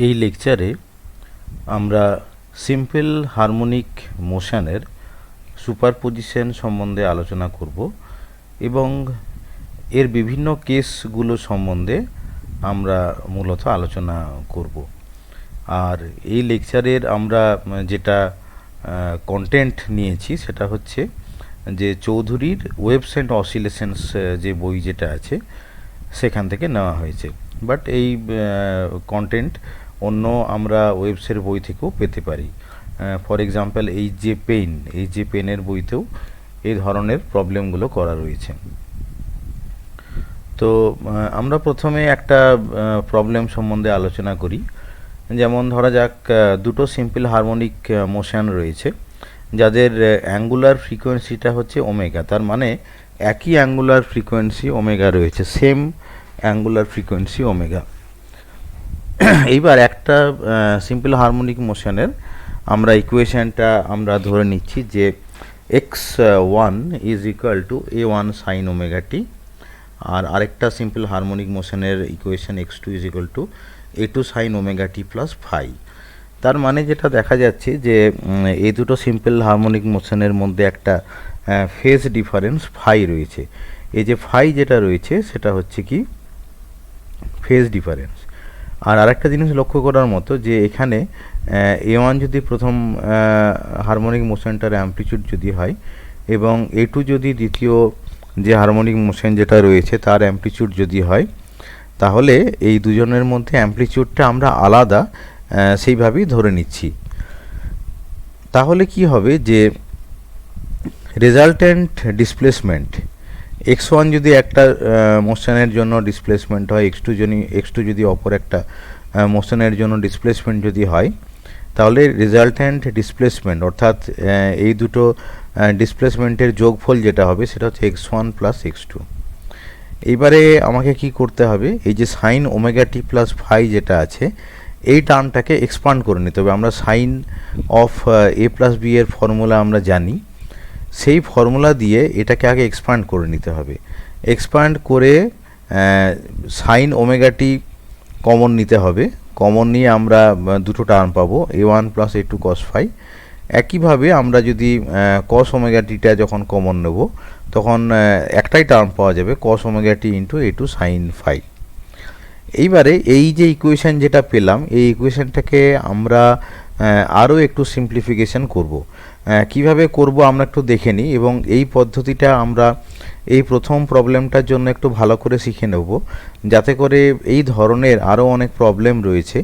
এই লেকচারে আমরা সিম্পল হারমোনিক মোশনের সুপারপজিশন সম্বন্ধে আলোচনা করব এবং এর বিভিন্ন কেসগুলো সম্বন্ধে আমরা মূলত আলোচনা করব। আর এই লেকচারের আমরা যেটা কন্টেন্ট নিয়েছি সেটা হচ্ছে যে চৌধুরীর ওয়েভস অ্যান্ড অসিলেশনস যে বই যেটা আছে সেখান থেকে নেওয়া হয়েছে, বাট এই কন্টেন্ট অন্য আমরা ওয়েবসের বই থেকেও পেতে পারি। ফর এক্সাম্পল এই যে পেনের বইতেও এই ধরনের প্রবলেমগুলো করা রয়েছে। তো আমরা প্রথমে একটা প্রবলেম সম্বন্ধে আলোচনা করি। যেমন ধরা যাক দুটো সিম্পল হারমোনিক মোশন রয়েছে যাদের অ্যাঙ্গুলার ফ্রিকোয়েন্সিটা হচ্ছে ওমেগা, তার মানে একই অ্যাঙ্গুলার ফ্রিকোয়েন্সি ওমেগা রয়েছে, সেম অ্যাঙ্গুলার ফ্রিকোয়েন্সি ওমেগা। এইবার একটা সিম্পল হারমোনিক মোশনের আমরা ইকুয়েশনটা আমরা ধরে নিচ্ছি যে x1 is equal to a1 sine omega t, আর আরেকটা সিম্পল হারমোনিক মোশনের equation x2 is equal to a2 sine omega T plus phi. তার মানে যেটা দেখা যাচ্ছে যে এই দুটো সিম্পল হারমোনিক মোশনের মধ্যে একটা ফেজ ডিফারেন্স ফাই রয়েছে। এই যে ফাই যেটা রয়েছে সেটা হচ্ছে কি ফেজ ডিফারেন্স। আর আরেকটা জিনিস লক্ষ্য করার মতো যে এখানে a1 যদি প্রথম হারমোনিক মোশনটার অ্যামপ্লিটিউড যদি হয় এবং a2 যদি দ্বিতীয় যে হারমোনিক মোশন যেটা রয়েছে তার অ্যামপ্লিটিউড যদি হয়, তাহলে এই দুজনের মধ্যে অ্যামপ্লিটিউডটা আমরা আলাদা সেইভাবেই ধরে নিচ্ছি। তাহলে কি হবে যে রেজাল্টেন্ট ডিসপ্লেসমেন্ট x1 যদি একটা মোশনের জন্য ডিসপ্লেসমেন্ট হয়, x2 যদি অপর একটা মোশনের জন্য ডিসপ্লেসমেন্ট যদি হয়, তাহলে রেজাল্টেন্ট ডিসপ্লেসমেন্ট অর্থাৎ এই দুটো ডিসপ্লেসমেন্টের যোগফল যেটা হবে সেটা হচ্ছে x1 প্লাস x2। এইবারে আমাকে কি করতে হবে, এই যে সাইন ওমেগা টি প্লাস ফাই যেটা আছে এই টার্মটাকে এক্সপান্ড করে নিতে হবে। আমরা sine of A plus B এর ফর্মুলা আমরা জানি, সেই ফর্মুলা দিয়ে এটাকে আগে এক্সপান্ড করে নিতে হবে। এক্সপান্ড করে সাইন ওমেগা টি কমন নিতে হবে, কমন নিয়ে আমরা দুটো টার্ম পাবো a1 plus a2 cos phi. একইভাবে আমরা যদি কস ওমেগা টিটা যখন কমন নেব তখন একটাই টার্ম পাওয়া যাবে কস ওমেগা টি ইন্টু a2 সাইন ফাই। এইবারে এই যে ইকুয়েশন যেটা পেলাম এই ইকুয়েশনটাকে আমরা আরও একটু সিম্পলিফিকেশন করব। কিভাবে করব আমরা একটু দেখে নিই এবং এই পদ্ধতিটা আমরা এই প্রথম প্রবলেমটার জন্য একটু ভালো করে শিখে নেব, যাতে করে এই ধরনের আরও অনেক প্রবলেম রয়েছে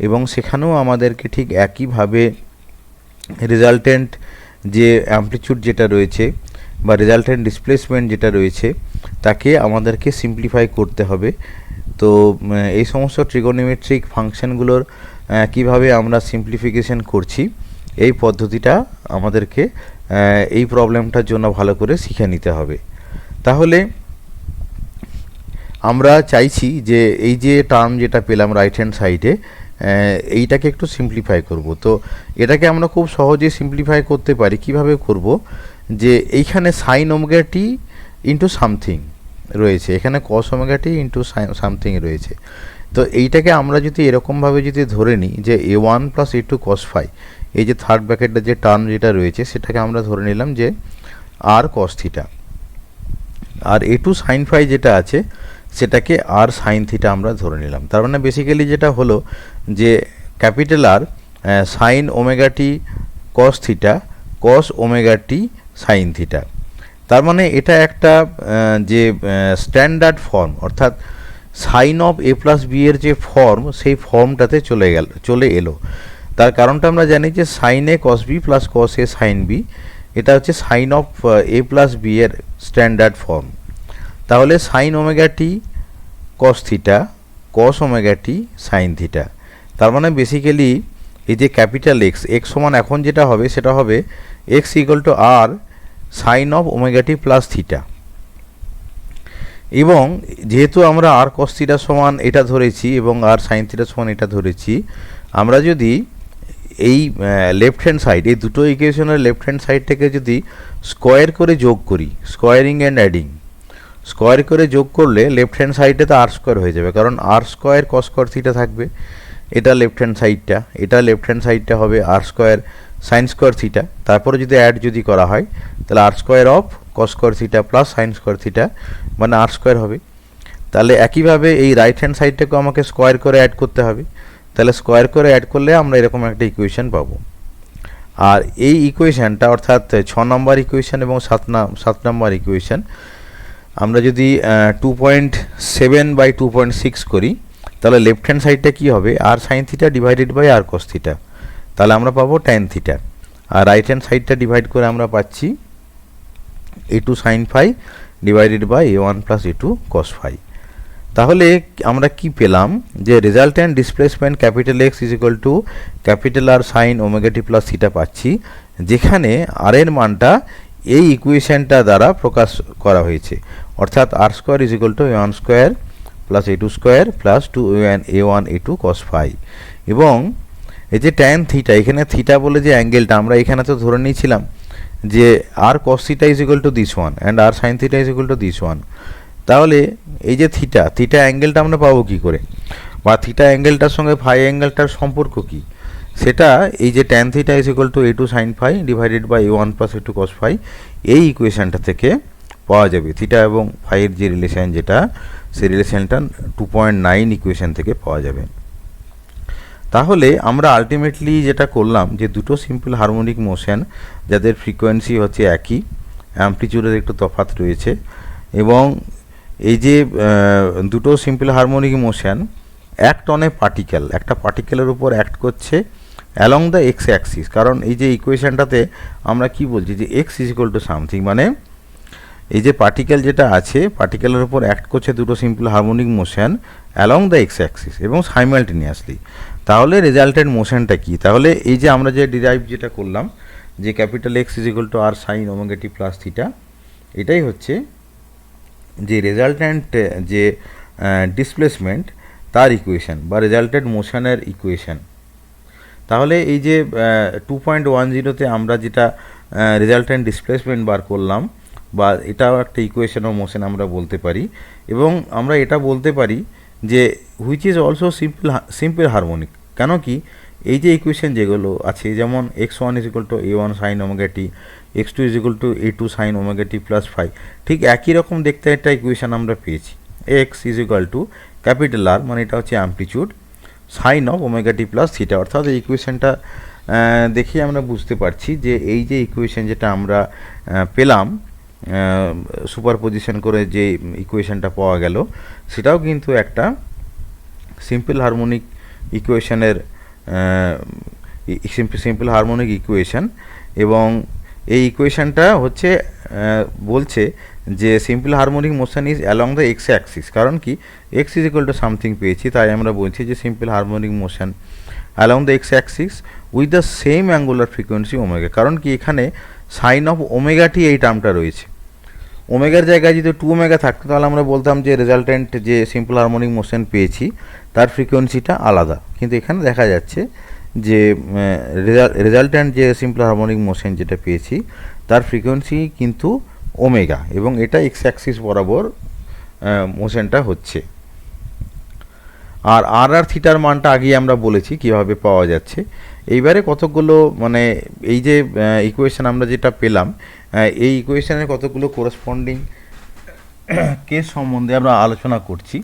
এবং সেখানেও আমাদেরকে ঠিক একইভাবে রেজাল্টেন্ট যে অ্যামপ্লিটিউড যেটা রয়েছে বা রেজাল্টেন্ট ডিসপ্লেসমেন্ট যেটা রয়েছে তাকে আমাদেরকে সিম্পলিফাই করতে হবে। তো এই সমস্ত ট্রিগোনোমেট্রিক ফাংশনগুলোর কিভাবে আমরা সিম্পলিফিকেশন করছি এই পদ্ধতিটা আমাদেরকে এই প্রবলেমটার জন্য ভালো করে শিখে নিতে হবে। তাহলে আমরা চাইছি যে এই যে টার্ম যেটা পেলাম রাইট হ্যান্ড সাইডে এইটাকে একটু সিম্পলিফাই করব। তো এটাকে আমরা খুব সহজে সিম্পলিফাই করতে পারি। কিভাবে করব, যে এইখানে সাইন ওমেগা টি ইন্টু সামথিং রয়েছে, এখানে কস ওমেগা টি ইন্টু সামথিং রয়েছে। তো এইটাকে আমরা যদি এরকমভাবে যদি ধরে নিই যে a1 plus a2 cos phi, এই যে থার্ড ব্র্যাকেটের যে টার্ম যেটা রয়েছে সেটাকে আমরা ধরে নিলাম যে আর কস থিটা, আর a2 সাইন ফাই যেটা আছে সেটাকে আর সাইন থিটা আমরা ধরে নিলাম। তার মানে বেসিক্যালি যেটা হলো যে ক্যাপিটাল আর সাইন ওমেগা টি কস থিটা কস ওমেগা টি সাইন থিটা। তার মানে এটা একটা যে স্ট্যান্ডার্ড ফর্ম, অর্থাৎ sine of A plus B এর যে ফর্ম সেই ফর্মটাতে চলে এলো। তার কারণটা আমরা জানি যে sine A cos B plus cos A sine B, এটা হচ্ছে sine of A plus B এর স্ট্যান্ডার্ড ফর্ম। তাহলে সাইন ওমেগা টি কস থিটা কস ওমেগা টি সাইন থিটা। তার মানে বেসিক্যালি এই যে ক্যাপিটাল এক্স সমান এখন যেটা হবে সেটা হবে X equal to R sine of omega T plus theta. এবং যেহেতু আমরা আর কস থিটা সমান এটা ধরেছি এবং আর সাইন থিটা সমান এটা ধরেছি, আমরা যদি এই লেফট হ্যান্ড সাইড এই দুটো ইকুয়েশনের লেফট হ্যান্ড সাইডটাকে যদি স্কোয়ার করে যোগ করি, স্কোয়ারিং অ্যান্ড অ্যাডিং, স্কোয়ার করে যোগ করলে লেফট হ্যান্ড সাইডে তো আর স্কোয়ার হয়ে যাবে, কারণ আর স্কোয়ার কস স্কোয়ার থিটা থাকবে এটা লেফট হ্যান্ড সাইডটা, এটা লেফট হ্যান্ড সাইডটা হবে R square sine square theta, তারপরে যদি অ্যাড যদি করা হয় তাহলে R square of cos square theta plus sine square theta মানে আর স্কোয়ার হবে। তাহলে একইভাবে এই রাইট হ্যান্ড সাইডটাকেও আমাকে স্কোয়ার করে অ্যাড করতে হবে, তাহলে স্কোয়ার করে অ্যাড করলে আমরা এরকম একটা ইকুয়েশন পাবো। আর এই ইকুয়েশানটা অর্থাৎ 6 নম্বর ইকুয়েশান এবং 7 নম্বর ইকুয়েশান আমরা যদি 2.7/2.6 করি তাহলে লেফট হ্যান্ড সাইডটা কী হবে, R sine theta divided by R cos theta, তাহলে আমরা পাবো ট্যান থিটা। আর রাইট হ্যান্ড সাইডটা ডিভাইড করে আমরা পাচ্ছি a2 sine phi divided by a1 plus a2 cos phi. তাহলে আমরা কি পেলাম যে resultant displacement capital X is equal to capital R sine omega T plus theta পাচ্ছি, যেখানে আর এর মানটা এই ইকুয়েশনটা দ্বারা প্রকাশ করা হয়েছে, অর্থাৎ R square is equal to a1 square plus a2 square plus 2a1 a2 cos phi. এবং এই যে ট্যান থিটা, এখানে থিটা বলে যে অ্যাঙ্গেলটা আমরা এখানে তো ধরে নিয়েছিলাম যে R cos theta is equal to this one and R sine theta is equal to this one. তাহলে এই যে থিটা অ্যাঙ্গেলটা আমরা পাবো কী করে, বা থিটা অ্যাঙ্গেলটার সঙ্গে ফাই অ্যাঙ্গেলটার সম্পর্ক কী, সেটা এই যে tan theta is equal to a2 sine phi divided by a1 plus a2 cos phi এই ইকুয়েশানটা থেকে পাওয়া যাবে। থিটা এবং ফাইয়ের যে রিলেশান, যেটা সেই রিলেশানটা 2.9 ইকুয়েশান থেকে পাওয়া যাবে। তাহলে আমরা আলটিমেটলি যেটা করলাম যে দুটো সিম্পল হারমোনিক মোশন যাদের ফ্রিকোয়েন্সি হচ্ছে একই, অ্যামপ্লিটিউডের একটু তফাৎ রয়েছে, এবং এই যে দুটো simple harmonic motion act on a particle, একটা পার্টিকেলের উপর অ্যাক্ট করছে অ্যালং দ্য এক্স অ্যাক্সিস। কারণ এই যে ইকুয়েশনটাতে আমরা কি বলছি যে X is equal to something, মানে এই যে পার্টিকেল যেটা আছে পার্টিকেলের উপর অ্যাক্ট করছে দুটো simple harmonic motion along the x Axis এবং সাইমালটেনিয়াসলি। তাহলে রেজাল্টেন্ট মোশনটা কি, তাহলে এই যে আমরা যে ডিরাইভ যেটা করলাম যে capital X is equal to R sine omega T plus theta, এটাই হচ্ছে যে রেজাল্ট্যান্ট যে ডিসপ্লেসমেন্ট তার ইকুয়েশন বা রেজাল্টেড মোশনের ইকুয়েশন। তাহলে এই যে 2.10তে আমরা যেটা রেজাল্ট্যান্ট ডিসপ্লেসমেন্ট বার করলাম, বা এটাও একটা ইকুয়েশন অফ মোশন আমরা বলতে পারি, এবং আমরা এটা বলতে পারি যে which is also simple harmonic. কেন কি এই যে ইকুয়েশন যেগুলো আছে, যেমন x1 is equal to a1 sine omega T, x2 is equal to a2 sine omega T plus phi, ঠিক একই রকম দেখতে একটা ইকুয়েশন আমরা পেয়েছি। x is equal to capital R, মানে এটা হচ্ছে amplitude, sine of omega T plus theta. অর্থাৎ এই ইকুয়েশনটা দেখে আমরা বুঝতে পারছি যে এই যে ইকুয়েশন যেটা আমরা পেলাম সুপারপজিশন করে যে ইকুয়েশনটা পাওয়া গেল, সেটাও কিন্তু একটা সিম্পল হারমোনিক ইকুয়েশনের সিম্পল হারমোনিক ইকুয়েশন। এবং এই ইকুয়েশনটা হচ্ছে বলছে যে simple harmonic motion is along the x Axis. কারণ কি x is equal to something পেয়েছি, তাই আমরা বলছি যে simple harmonic motion along the x Axis with the same angular frequency omega. কারণ কি এখানে সাইন অফ ওমেগা টি এই টার্মটা রয়েছে, ওমেগার জায়গায় যদি 2 ওমেগা থাকতো তাহলে আমরা বলতাম যে রেজাল্টেন্ট যে সিম্পল হারমোনিক মোশন পেয়েছি তার ফ্রিকোয়েন্সিটা আলাদা, কিন্তু এখানে দেখা যাচ্ছে যে রেজাল্টেন্ট যে সিম্পল হারমোনিক মোশন যেটা পেয়েছি তার ফ্রিকোয়েন্সি কিন্তু ওমেগা, এবং এটা এক্স অ্যাক্সিস বরাবর মোশনটা হচ্ছে। আর আর থিটার মানটা আগেই আমরা বলেছি কিভাবে পাওয়া যাচ্ছে। এইবারে কতগুলো মানে এই যে ইকুয়েশন আমরা যেটা পেলাম, এই ইকুয়েশনের কতগুলো কোরেসপন্ডিং কেস সম্বন্ধে আমরা আলোচনা করছি।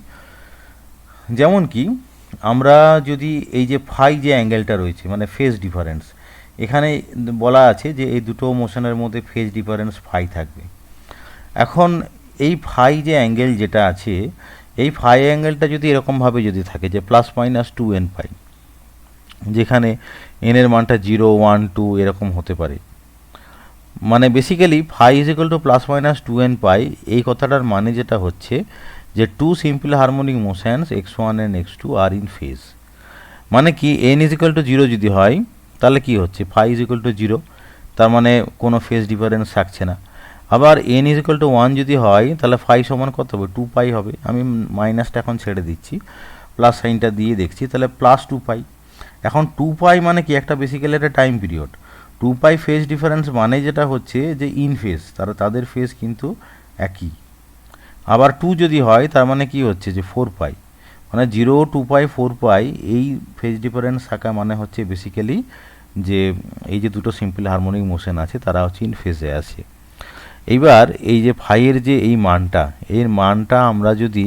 যেমন কি আমরা যদি এই যে ফাই যে অ্যাঙ্গেলটা রয়েছে মানে ফেজ ডিফারেন্স, এখানে বলা আছে যে এই দুটো মোশনের মধ্যে ফেজ ডিফারেন্স ফাই থাকবে। এখন এই ফাই যে অ্যাঙ্গেল যেটা আছে, এই ফাই অ্যাঙ্গেলটা যদি এরকমভাবে যদি থাকে যে ±2n পাই, যেখানে এনের মানটা 0, 1, 2 এরকম হতে পারে, মানে basically phi is equal to ±2n pi, এই কথাটার মানে যেটা হচ্ছে যে two simple harmonic motions x1 and x2 are in phase. মানে কি n ইজ ইকুয়াল টু 0 যদি হয় তাহলে কি হচ্ছে ফাই ইজ ইকুয়াল টু 0, তার মানে কোনো ফেজ ডিফারেন্স থাকছে না। আবার n ইজ ইকুয়াল টু 1 যদি হয় তাহলে ফাই সমান কত হবে 2 পাই হবে। আমি মাইনাসটা এখন ছেড়ে দিচ্ছি, প্লাস সাইনটা দিয়ে দেখছি, তাহলে +2 পাই। এখন 2 পাই মানে কি একটা বেসিক্যালি একটা টাইম পিরিয়ড। 2 পাই ফেজ ডিফারেন্স মানে যেটা হচ্ছে যে ইন ফেজ, তাদের ফেজ কিন্তু একই। আবার 2 যদি হয় তার মানে কি হচ্ছে যে 4 পাই, মানে 0, 2 পাই, 4 পাই এই ফেজ ডিফারেন্স থাকা মানে হচ্ছে বেসিক্যালি যে এই যে দুটো সিম্পল হারমোনিক মোশন আছে তারা হচ্ছে ইন ফেজে আছে। এইবার এই যে ফাইয়ের যে এই মানটা, এর মানটা আমরা যদি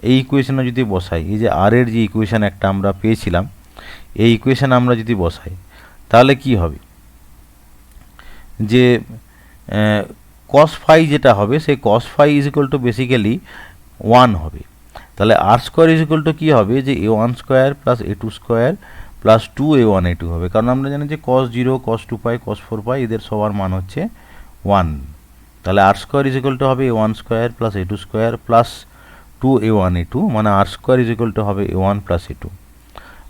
এই ইকুয়েশনে যদি বসাই, এই যে আর এর যে ইকুয়েশন একটা আমরা পেয়েছিলাম, এই ইকুয়েশন আমরা যদি বসাই তাহলে কি হবে, যে কস ফাই যেটা হবে সেই cos phi is equal to basically 1 হবে। তাহলে R square is equal to কী হবে, যে a1 square plus a2 square plus 2a1 a2 হবে, কারণ আমরা জানি যে cos 0, cos 2 পাই, cos 4 পাই এদের সবার মান হচ্ছে 1। তাহলে R square is equal to হবে a1 square plus a2 square plus 2a1 a2, মানে R square is equal to হবে a1 প্লাস a2।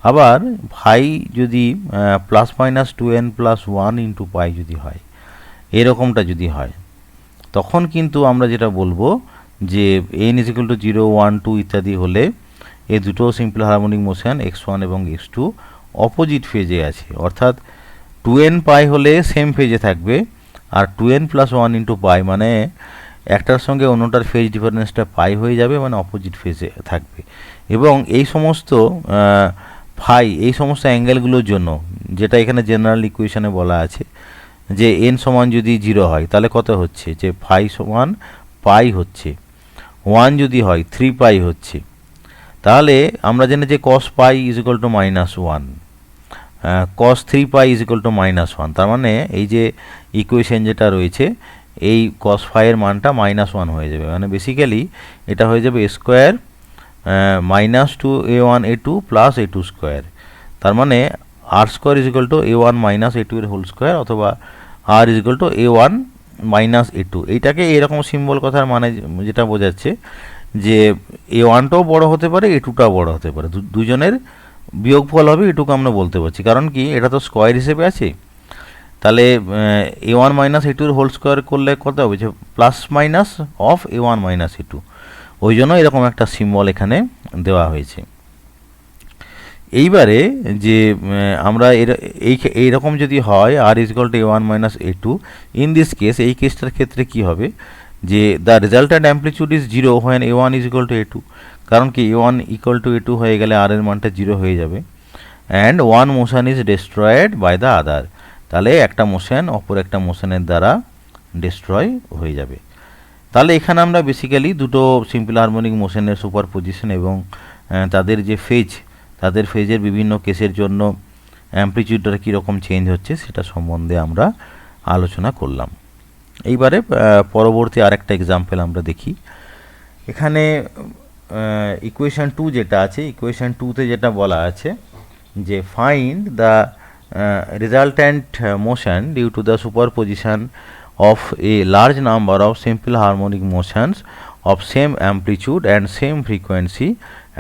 আবার ফাই যদি plus minus 2n plus 1 into পাই যদি হয়, এরকমটা যদি হয়, তখন কিন্তু আমরা যেটা বলবো যে n ইজ ইকুয়াল টু 0, 1, 2 ইত্যাদি হলে এই দুটো সিম্পল হারমোনিক মোশন x1 এবং x2 অপোজিট ফেজে আছে, অর্থাৎ 2n পাই হলে সেম ফেজে থাকবে, আর 2n প্লাস 1 ইন্টু পাই মানে একটার সঙ্গে অন্যটার ফেজ ডিফারেন্সটা পাই হয়ে যাবে, মানে অপোজিট ফেজে থাকবে। এবং এই সমস্ত ফাই, এই সমস্ত অ্যাঙ্গেলগুলোর জন্য যেটা এখানে জেনারেল ইকুয়েশনে বলা আছে যে n সমান যদি 0 হয় তাহলে কত হচ্ছে, যে ফাই সমান পাই হচ্ছে, 1 যদি হয় 3 পাই হচ্ছে। তাহলে আমরা জানি যে cos pi is equal two -1, cos 3 pi is equal two -1, তার মানে এই যে ইকুয়েশন যেটা রয়েছে এই cos ফাইয়ের মানটা -1 হয়ে যাবে, মানে বেসিক্যালি এটা হয়ে যাবে square -2a1 a2 plus a2 square, তার মানে R square is equal to a1 minus a2 এর হোল স্কোয়ার, অথবা R is equal to a1 minus a2। এইটাকে এরকম সিম্বল কথার মানে যেটা বোঝাচ্ছে যে a1টাও বড় হতে পারে, a2টাও বড় হতে পারে, দুজনের বিয়োগফল হবে, এটুকু আমরা বলতে পারছি, কারণ কি এটা তো স্কোয়ার হিসেবে আছে। তাহলে a1 মাইনাস a2 এর হোল স্কোয়ার করলে কত হবে, যে plus minus of a1 minus a2, ওই জন্য এরকম একটা সিম্বল এখানে দেওয়া হয়েছে। এইবারে যে আমরা এইরকম যদি হয় R is equal to a1 minus a2, in this case, এই কেসটার ক্ষেত্রে কি হবে, যে the resultant amplitude is 0 when a1 is equal to a2, কারণ কি a1 ইকুয়াল টু a2 হয়ে গেলে আর এর মানটা 0 হয়ে যাবে, and one motion is destroyed by the other, তাহলে একটা মোশন অপর একটা মোশনের দ্বারা ডিস্ট্রয় হয়ে যাবে। তাহলে এখানে আমরা বেসিক্যালি দুটো সিম্পল হারমোনিক মোশনের সুপারপজিশন এবং তাদের যে ফেজ, তাদের ফেজের বিভিন্ন কেসের জন্য অ্যাম্পলিটিউডটা কীরকম চেঞ্জ হচ্ছে সেটা সম্বন্ধে আমরা আলোচনা করলাম। এইবারে পরবর্তী আরেকটা এক্সাম্পল আমরা দেখি। এখানে ইকুয়েশন 2 যেটা আছে, ইকুয়েশন 2তে যেটা বলা আছে যে find the resultant motion due to the superposition of a large number of simple harmonic motions of same amplitude and same frequency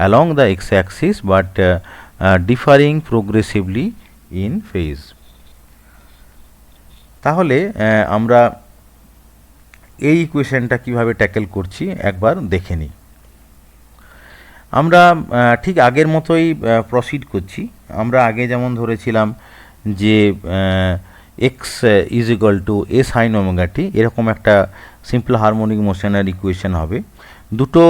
along the x-axis but differing progressively in phase। তাহলে আমরা এই ইকুয়েশনটা কিভাবে tackle করছি একবার দেখে নিই। আমরা ঠিক আগের মতোই প্রসিড করছি। আমরা আগে যেমন ধরেছিলাম যে X is equal to A sine omega t, এরকম একটা সিম্পল হারমোনিক মোশনের ইকুয়েশন হবে। দুটো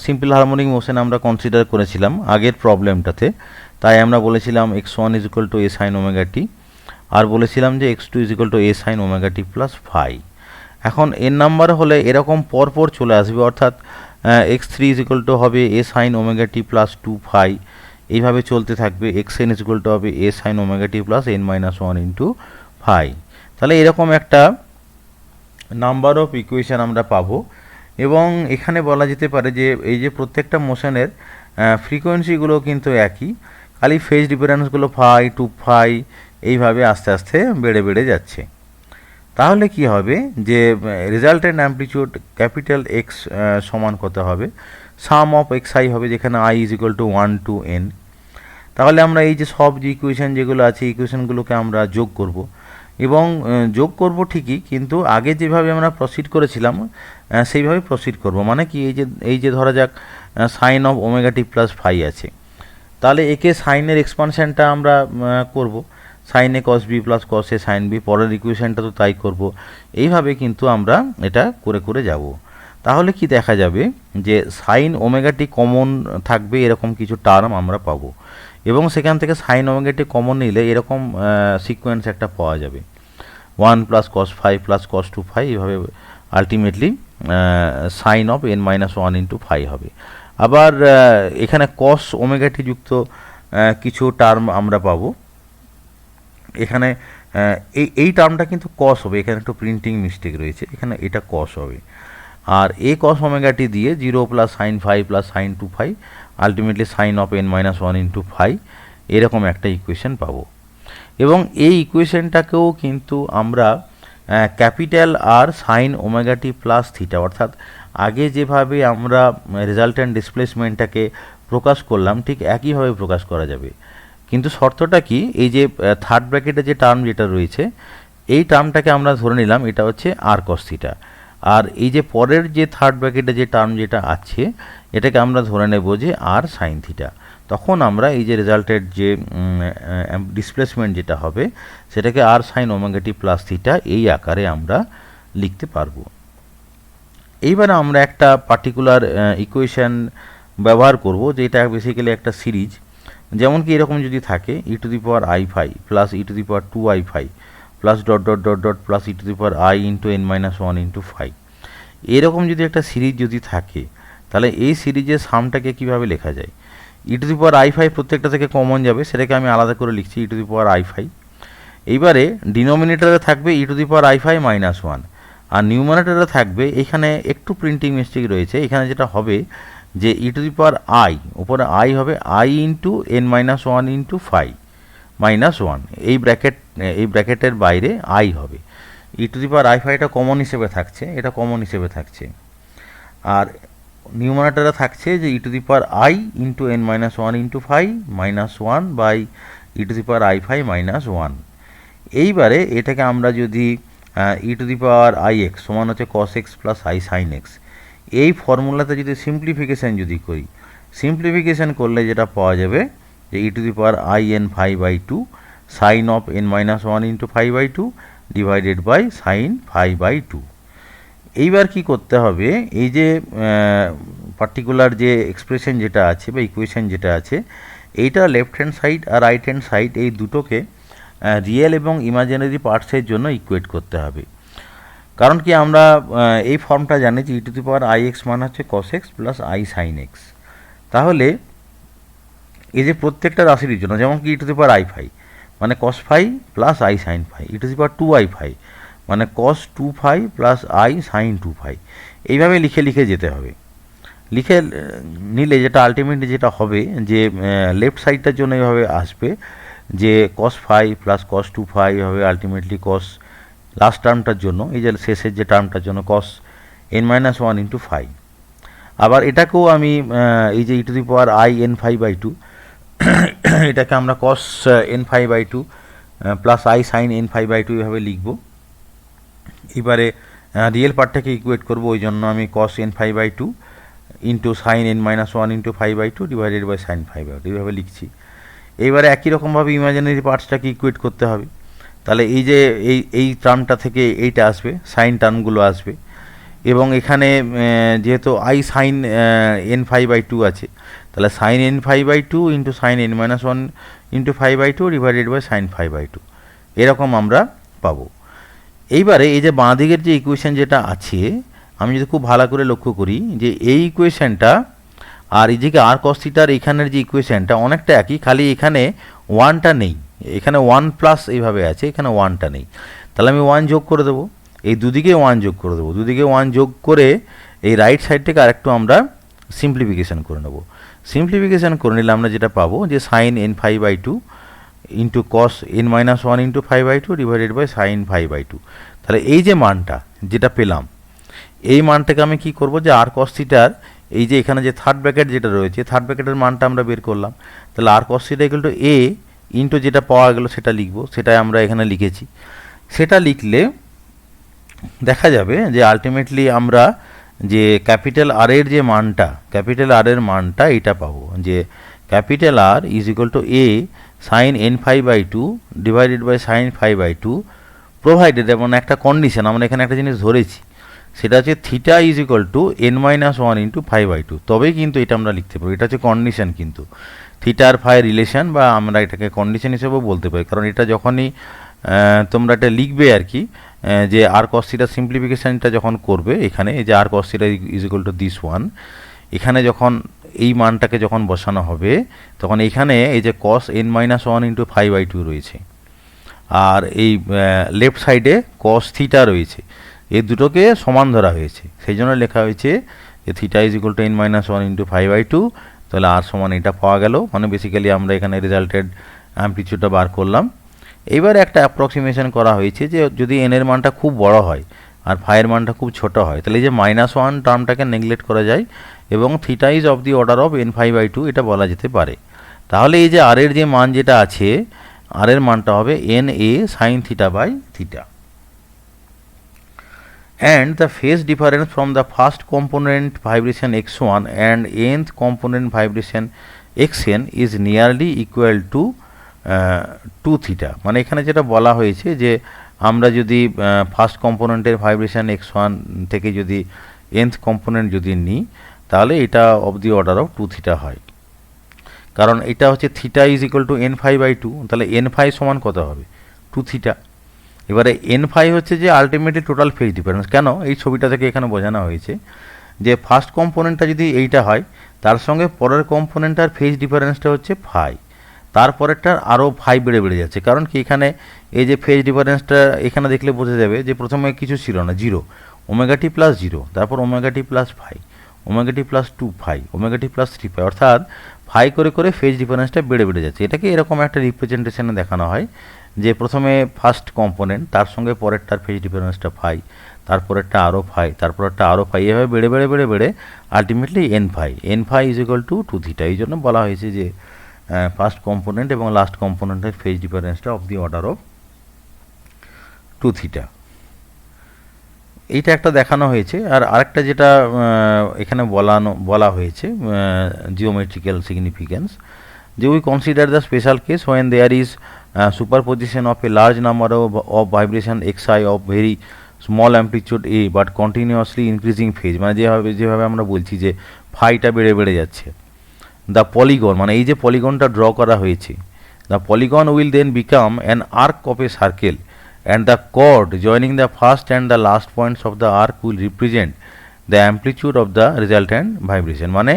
সিম্পল হারমোনিক মোশন আমরা কনসিডার করেছিলাম আগের প্রবলেমটাতে, তাই আমরা বলেছিলাম x1 is equal to A sine omega t, আর বলেছিলাম যে x2 is equal to A sine omega T plus phi. এখন এর নাম্বার হলে এরকম পরপর চলে আসবে, অর্থাৎ x3 ইজ ইকুয়াল টু হবে A sine omega T plus 2 phi, এইভাবে চলতে থাকবে। xn ইজ ইকুয়াল টু হবে A sine omega T plus n minus 1 into phi. তাহলে এরকম একটা নাম্বার অফ ইকুয়েশন আমরা পাবো, এবং এখানে বলা যেতে পারে যে এই যে প্রত্যেকটা মোশনের ফ্রিকোয়েন্সিগুলো কিন্তু একই, খালি ফেজ ডিফারেন্সগুলো ফাই টু ফাই এইভাবে আস্তে আস্তে বেড়ে বেড়ে যাচ্ছে। তাহলে কি হবে, যে রেজাল্টেন্ট অ্যাম্পলিটিউড ক্যাপিটাল এক্স সমান কত হবে, সাম অফ এক্স আই হবে, যেখানে I is equal two 1 to n। তাহলে আমরা এই যে সব যে ইকুয়েশন যেগুলো আছে ইকুয়েশনগুলোকে আমরা যোগ করব, এবং যোগ করব ঠিকই, কিন্তু আগে যেভাবে আমরা প্রসিড করেছিলাম সেইভাবে প্রসিড করব। মানে কি, এই যে ধরা যাক sine of omega T plus phi আছে, তাহলে একে সাইনের এক্সপানশনটা আমরা করব, sine A cos B plus cos A sine B, পরের ইকুয়েশনটা তো তাই করব। এইভাবে কিন্তু আমরা এটা করে করে যাব। তাহলে কি দেখা যাবে যে সাইন ওমেগাটি কমন থাকবে এরকম কিছু টার্ম আমরা পাবো, এবং সেখান থেকে সাইন ওমেগাটি কমন নিলে এরকম সিকোয়েন্স একটা পাওয়া যাবে, 1 plus cos phi plus cos 2 phi, এভাবে ultimately sine of n minus 1 into phi হবে। আবার এখানে কস ওমেগাটি যুক্ত কিছু টার্ম আমরা পাবো। এখানে এই টার্মটা কিন্তু কস হবে, এখানে একটু প্রিন্টিং মিস্টেক রয়েছে, এখানে এটা কস হবে। আর এ কস ওমেগাটি দিয়ে 0 plus sine phi plus sine 2 phi, ultimately sine of n minus 1 into phi, এরকম একটা ইকুয়েশন পাবো। এবং এই ইকুয়েশনটাকেও কিন্তু আমরা ক্যাপিটাল আর সাইন ওমেগাটি প্লাস থিটা, অর্থাৎ আগে যেভাবে আমরা রেজাল্ট্যান্ট ডিসপ্লেসমেন্টটাকে প্রকাশ করলাম ঠিক একইভাবে প্রকাশ করা যাবে। কিন্তু শর্তটা কি, এই যে থার্ড ব্র্যাকেটে যে টার্ম যেটা রয়েছে এই টার্মটাকে আমরা ধরে নিলাম এটা হচ্ছে আর কস থিটা, আর এই যে পরের যে থার্ড ব্র্যাকেটে যে টার্ম যেটা আছে এটাকে আমরা ধরে নেব যে আর সাইন থিটা। তখন আমরা এই যে রেজাল্টের যে ডিসপ্লেসমেন্ট যেটা হবে সেটাকে আর সাইন ওমেগাটি প্লাস থিটা এই আকারে আমরা লিখতে পারবো। এইবার আমরা একটা পার্টিকুলার ইকুয়েশন ব্যবহার করব, যেটা বেসিক্যালি একটা সিরিজ। যেমন কি এরকম যদি থাকে e to the power i phi plus e to the power 2 i phi plus dot dot dot dot plus e to the power i into n minus 1 into phi, এরকম যদি একটা series যদি থাকে তাহলে এই সিরিজের সামটাকে কীভাবে লেখা যায়? E to the power i phi প্রত্যেকটা থেকে কমন যাবে, সেটাকে আমি আলাদা করে লিখছি e to the power i phi. এইবারে ডিনোমিনেটরে থাকবে e to the power i phi minus 1, আর নিউমারেটরে থাকবে, এখানে একটু প্রিন্টিং মিস্টেক রয়েছে, এখানে যেটা হবে যে e to the power i, ওপরে আই হবে i into n minus 1 into phi minus 1, এই ব্র্যাকেটের বাইরে আই হবে। E to the power i ফাইটা কমন হিসেবে থাকছে, এটা কমন হিসেবে থাকছে। আর নিউমারেটরে থাকছে যে e to the power i into n minus 1 into phi minus 1 by e to the power i phi minus 1। এইবারে এটাকে আমরা যদি e to the power i x সমান হচ্ছে cos x plus i sine x, এই ফর্মুলাতে যদি simplification যদি করি, সিম্পলিফিকেশান করলে যেটা পাওয়া যাবে যে e to the power i n phi by 2 sine of n minus 1 into phi by 2 divided by sine phi by 2। এইবার কি করতে হবে, এই যে পার্টিকুলার যে এক্সপ্রেশন যেটা আছে বা ইকুয়েশন যেটা আছে এইটা লেফট হ্যান্ড সাইড আর রাইট হ্যান্ড সাইড এই দুটোকে রিয়েল এবং ইমাজিনারি পার্টসের জন্য ইকুয়েট করতে হবে। কারণ কি আমরা এই ফর্মটা জানি যে e to the power i x মান হচ্ছে cos x plus i sine x. তাহলে এই যে প্রত্যেকটা রাশির জন্য, যেমন কি e to the power i phi মানে cos phi plus i sine phi, e to the power 2 i phi মানে cos 2 phi plus i sine 2 phi, এইভাবে লিখে লিখে যেতে হবে। লিখে নিলে যেটা আলটিমেটলি যেটা হবে যে লেফট সাইডটার জন্য এইভাবে আসবে যে cos phi plus cos 2 phi হবে আলটিমেটলি কস লাস্ট টার্মটার জন্য, এই যে শেষের যে টার্মটার জন্য cos n minus 1 into phi. আবার এটাকেও আমি এই যে e to the power i n phi by 2 এটাকে আমরা cos n phi by 2 plus i sine n phi by 2 এভাবে লিখব। এবারে রিয়েল পার্টটাকে ইকুয়েট করব, ওই জন্য আমি cos n phi by 2 into sine n minus 1 into phi by 2 divided by sine phi by 2 এইভাবে লিখছি। এইবারে একই রকমভাবে ইমাজিনারি পার্টসটাকে ইকুয়েট করতে হবে। তাহলে এই যে এই টার্মটা থেকে এইটা আসবে, সাইন টার্মগুলো আসবে, এবং এখানে যেহেতু I sine n phi by 2 আছে তাহলে sine n phi by 2 into sine n minus 1 into phi by 2 divided by sine phi by 2 এরকম আমরা পাবো। এইবারে এই যে বাঁ দিকের যে ইকুয়েশান যেটা আছে আমি যদি খুব ভালো করে লক্ষ্য করি যে এই ইকুয়েশানটা আর এইদিকে আর কস থিটার এখানের যে ইকুয়েশানটা অনেকটা একই, খালি এখানে 1টা নেই, এখানে 1 প্লাস এইভাবে আছে, এখানে 1টা নেই। তাহলে আমি 1 যোগ করে দেবো, এই দুদিকে 1 যোগ করে দেবো, দুদিকে 1 যোগ করে এই রাইট সাইডটাকে আরেকটু আমরা সিম্পলিফিকেশান করে নেব। সিম্পলিফিকেশান করে নিলে আমরা যেটা পাবো যে sine n phi by 2 into cos n minus 1 into phi by 2 divided by sine phi by 2। তাহলে এই যে মানটা যেটা পেলাম এই মানটাকে আমি কি করব যে আর কস থিটার এই যে এখানে যে থার্ড ব্র্যাকেট যেটা রয়েছে থার্ড ব্র্যাকেটের মানটা আমরা বের করলাম, তাহলে R cos theta equal to A into যেটা পাওয়া গেল সেটা লিখবো, সেটাই আমরা এখানে লিখেছি। সেটা লিখলে দেখা যাবে যে আলটিমেটলি আমরা যে ক্যাপিটাল আর এর যে মানটা, ক্যাপিটাল আর এর মানটা এটা পাবো যে capital R is equal to A sine n phi by 2 divided by sine phi by 2 provided, এবং একটা কন্ডিশন আমরা এখানে একটা জিনিস ধরেছি, সেটা হচ্ছে theta is equal to n-1 into phi by two, তবেই কিন্তু এটা আমরা লিখতে পারি। এটা হচ্ছে কন্ডিশন, কিন্তু থিটা আর ফাই রিলেশন, বা আমরা এটাকে কন্ডিশন হিসেবেও বলতে পারি, কারণ এটা যখনই তোমরা এটা লিখবে আর কি, যে আর কস থিটা সিম্পলিফিকেশানটা যখন করবে এখানে, এই যে R cos theta is equal to this one, এখানে যখন এই মানটাকে যখন বসানো হবে তখন এখানে এই যে cos n-1 into phi by two রয়েছে, আর এই লেফট সাইডে কস থিটা রয়েছে, এই দুটোকে সমান ধরা হয়েছে, সেই জন্য লেখা হয়েছে যে theta is equal to n-1 into phi by two. তাহলে আর সমান এটা পাওয়া গেল, মানে বেসিক্যালি আমরা এখানে রেজাল্টেড অ্যাম্পলিটিউডটা বার করলাম। এইবার একটা অ্যাপ্রক্সিমেশন করা হয়েছে যে যদি এন এর মানটা খুব বড় হয় আর ফাইয়ের মানটা খুব ছোট হয়, তাহলে এই যে -1 টার্মটাকে নেগলেক্ট করা যায় এবং theta is of the order of n phi by two এটা বলা যেতে পারে। তাহলে এই যে আর এর যে মান যেটা আছে, আর এর মানটা হবে NA sin theta by theta, and the phase difference from the first component vibration x1 and nth component vibration xn is nearly equal to 2 theta। মানে এখানে যেটা বলা হয়েছে যে আমরা যদি ফার্স্ট কম্পোনেন্টের ভাইব্রেশন x1 থেকে যদি nth কম্পোনেন্ট যদি নিই তাহলে এটা of the order of 2 theta হয়, কারণ এটা হচ্ছে theta is equal to n phi by two, তাহলে n ফাই সমান কত হবে 2 থিটা। এবারে n ফাই হচ্ছে যে আলটিমেটলি টোটাল ফেজ ডিফারেন্স। কেন এই ছবিটা থেকে এখানে বোঝানো হয়েছে যে ফার্স্ট কম্পোনেন্টটা যদি এইটা হয় তার সঙ্গে পরের কম্পোনেন্টটার ফেজ ডিফারেন্সটা হচ্ছে ফাই, তারপরেরটার আরও ফাই বেড়ে বেড়ে যাচ্ছে, কারণ কি এখানে এই যে ফেজ ডিফারেন্সটা এখানে দেখলে বোঝা যাবে যে প্রথমে কিছু ছিল না, 0, ওমেগা টি প্লাস 0, তারপর omega t plus phi, omega t plus 2 phi, omega t plus 3 phi, অর্থাৎ ফাই করে করে ফেজ ডিফারেন্সটা বেড়ে বেড়ে যাচ্ছে। এটাকে এরকম একটা রিপ্রেজেন্টেশনে দেখানো হয় যে প্রথমে ফার্স্ট কম্পোনেন্ট, তার সঙ্গে পরেরটার ফেজ ডিফারেন্সটা ফাই, তারপরেরটা আরও ফাই, তারপরেরটা আরও ফাই, এভাবে বেড়ে বেড়ে বেড়ে বেড়ে ultimately n phi is equal to 2 theta. এই জন্য বলা হয়েছে যে ফার্স্ট কম্পোনেন্ট এবং লাস্ট কম্পোনেন্টের ফেজ ডিফারেন্সটা of the order of 2 theta. এইটা একটা দেখানো হয়েছে। আর আরেকটা যেটা এখানে বলা হয়েছে জিওমেট্রিক্যাল সিগনিফিকেন্স, যে we consider the special case when there is superposition of a large number of vibration xi of very small amplitude a but continuously increasing phase, মানে যেভাবে আমরা বলছি যে ফাইটা বেড়ে বেড়ে যাচ্ছে। দ্য পলিগন, মানে এই যে পলিগনটা ড্র করা হয়েছে, the polygon will then become an arc of a circle and the chord joining the first and the last points of the arc will represent the amplitude of the resultant vibration। মানে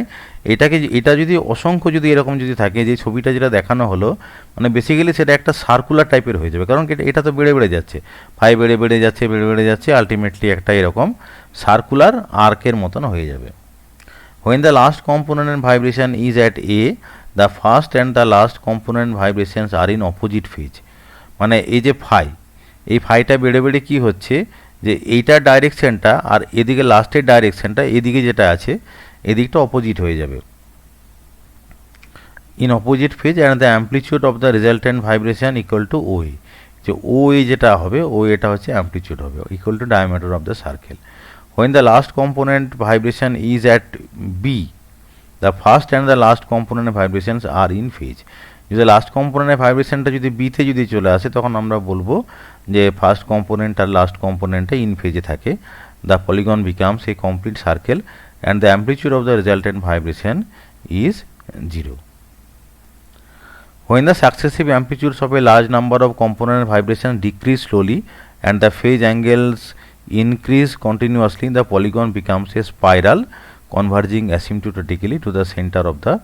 এটা যদি অসংখ্য যদি এরকম যদি থাকে, যে ছবিটা যেটা দেখানো হলো, মানে বেসিক্যালি সেটা একটা সার্কুলার টাইপের হয়ে যাবে, কারণ এটা তো বেড়ে বেড়ে যাচ্ছে, ফাই বেড়ে বেড়ে যাচ্ছে বেড়ে বেড়ে যাচ্ছে, আলটিমেটলি একটা এরকম সার্কুলার আর্কের মতন হয়ে যাবে। when the last component vibration is at A, the first and the last component vibrations are in opposite phase। মানে এই যে ফাই, এই ফাইটা বেড়ে বেড়ে কী হচ্ছে যে এইটার ডাইরেকশানটা আর এদিকে লাস্টের ডাইরেকশানটা এদিকে যেটা আছে এদিকটা অপোজিট হয়ে যাবে, in opposite phase and the amplitude of the resultant vibration equal to O A. যে ও এ যেটা হবে, ও এটা হচ্ছে অ্যাম্পলিটিউড হবে, equal to diameter of the circle. When the last component vibration is at B, the first and the last component vibrations are in phase. যদি last কম্পোনেন্টের ভাইব্রেশনটা যদি বিতে যদি চলে আসে তখন আমরা বলবো যে ফার্স্ট কম্পোনেন্ট আর লাস্ট কম্পোনেন্টটা ইন ফেজে থাকে। The polygon becomes a complete circle and the amplitude of the resultant vibration is 0। When the successive amplitudes of a large number of component vibrations decrease slowly and the phase angles increase continuously, the polygon becomes a spiral converging asymptotically to the center of the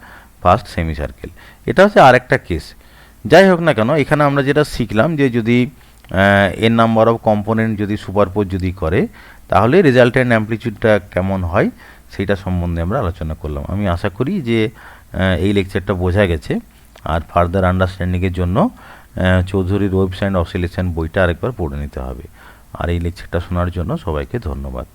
first semicircle. এটা হচ্ছে আরেকটা case. যাই হোক না কেন, এখানে আমরা যেটা শিখলাম যে যদি এন নাম্বার অফ কম্পোনেন্ট যদি সুপারপোজ যদি করে তাহলে রেজাল্টেন্ট অ্যাম্পলিটিউডটা কেমন হয় সেটা সম্বন্ধে আমরা আলোচনা করলাম। আমি আশা করি যে এই লেকচারটা বোঝা গেছে। আর ফার্দার আন্ডারস্ট্যান্ডিংয়ের জন্য চৌধুরীর ওয়েবসাইট অসিলেশন বইটা আরেকবার পড়ে নিতে হবে। আর এই লেকচারটা শোনার জন্য সবাইকে ধন্যবাদ।